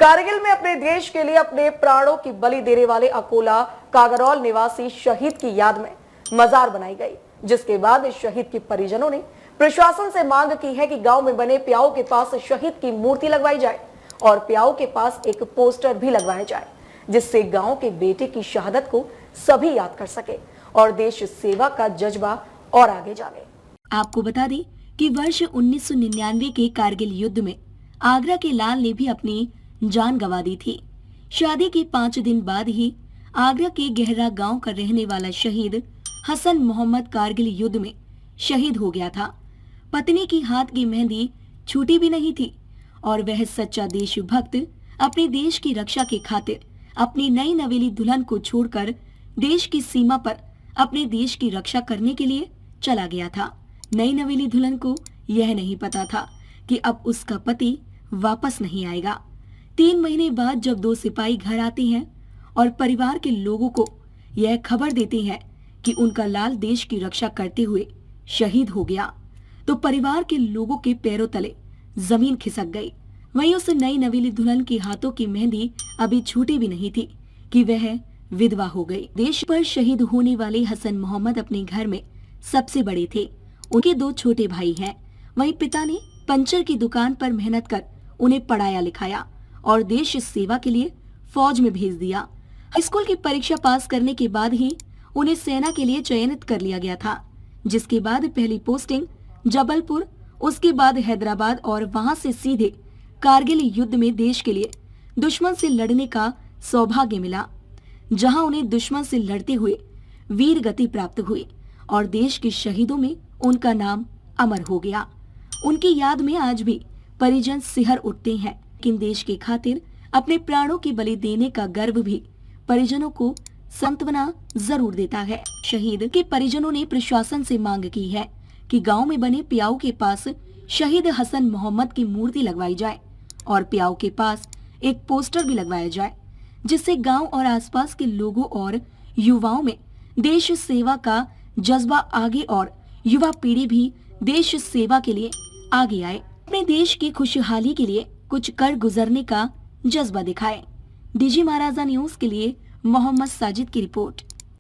कारगिल में अपने देश के लिए अपने प्राणों की बलि देने वाले अकोला कागरौल निवासी शहीद की याद में मजार बनाई गई, जिसके बाद इस शहीद के परिजनों ने प्रशासन से मांग की है कि गांव में बने प्याऊ के पास शहीद की मूर्ति लगवाई जाए और प्याऊ के पास एक पोस्टर भी लगवाया जाए, जिससे गांव के बेटे की शहादत को सभी याद कर सके और देश सेवा का जज्बा और आगे जाए। आपको बता दें कि वर्ष 1999 के कारगिल युद्ध में आगरा के लाल ने भी अपनी जान गंवा दी थी। शादी के 5 दिन बाद ही आगरा के गहरा गांव का रहने वाला शहीद हसन मोहम्मद कारगिल युद्ध में शहीद हो गया था। पत्नी की हाथ की मेहंदी छूटी भी नहीं थी और वह सच्चा देशभक्त अपने देश की रक्षा के खातिर अपनी नई नवेली दुल्हन को छोड़कर देश की सीमा पर अपने देश की रक्षा करने के लिए चला गया था। नई नवेली दुल्हन को यह नहीं पता था कि अब उसका पति वापस नहीं आएगा। 3 महीने बाद जब 2 सिपाही घर आते हैं और परिवार के लोगों को यह खबर देते हैं कि उनका लाल देश की रक्षा करते हुए शहीद हो गया, तो परिवार के लोगों के पैरों तले जमीन खिसक गई। वहीं उस नई नवेली दुल्हन के हाथों की मेहंदी अभी छूटी भी नहीं थी कि वह विधवा हो गई। देश पर शहीद होने वाले हसन मोहम्मद अपने घर में सबसे बड़े थे। उनके 2 छोटे भाई हैं। वहीं पिता ने पंचर की दुकान पर मेहनत कर उन्हें पढ़ाया लिखाया और देश सेवा के लिए फौज में भेज दिया। स्कूल की परीक्षा पास करने के बाद ही उन्हें सेना के लिए चयनित कर लिया गया था, जिसके बाद पहली पोस्टिंग जबलपुर, उसके बाद हैदराबाद और वहां से सीधे कारगिल युद्ध में देश के लिए दुश्मन से लड़ने का सौभाग्य मिला, जहां उन्हें दुश्मन से लड़ते हुए वीर गति प्राप्त हुई और देश के शहीदों में उनका नाम अमर हो गया। उनकी याद में आज भी परिजन सिहर उठते हैं, लेकिन देश के खातिर अपने प्राणों की बलि देने का गर्व भी परिजनों को सांत्वना जरूर देता है। शहीद के परिजनों ने प्रशासन से मांग की है कि गांव में बने प्याऊ के पास शहीद हसन मोहम्मद की मूर्ति लगवाई जाए और प्याऊ के पास एक पोस्टर भी लगवाया जाए, जिससे गांव और आसपास के लोगों और युवाओं में देश सेवा का जज्बा आगे और युवा पीढ़ी भी देश सेवा के लिए आगे आए, अपने देश की खुशहाली के लिए कुछ कर गुजरने का जज्बा दिखाए। डीजी महाराजा न्यूज के लिए मोहम्मद साजिद की रिपोर्ट।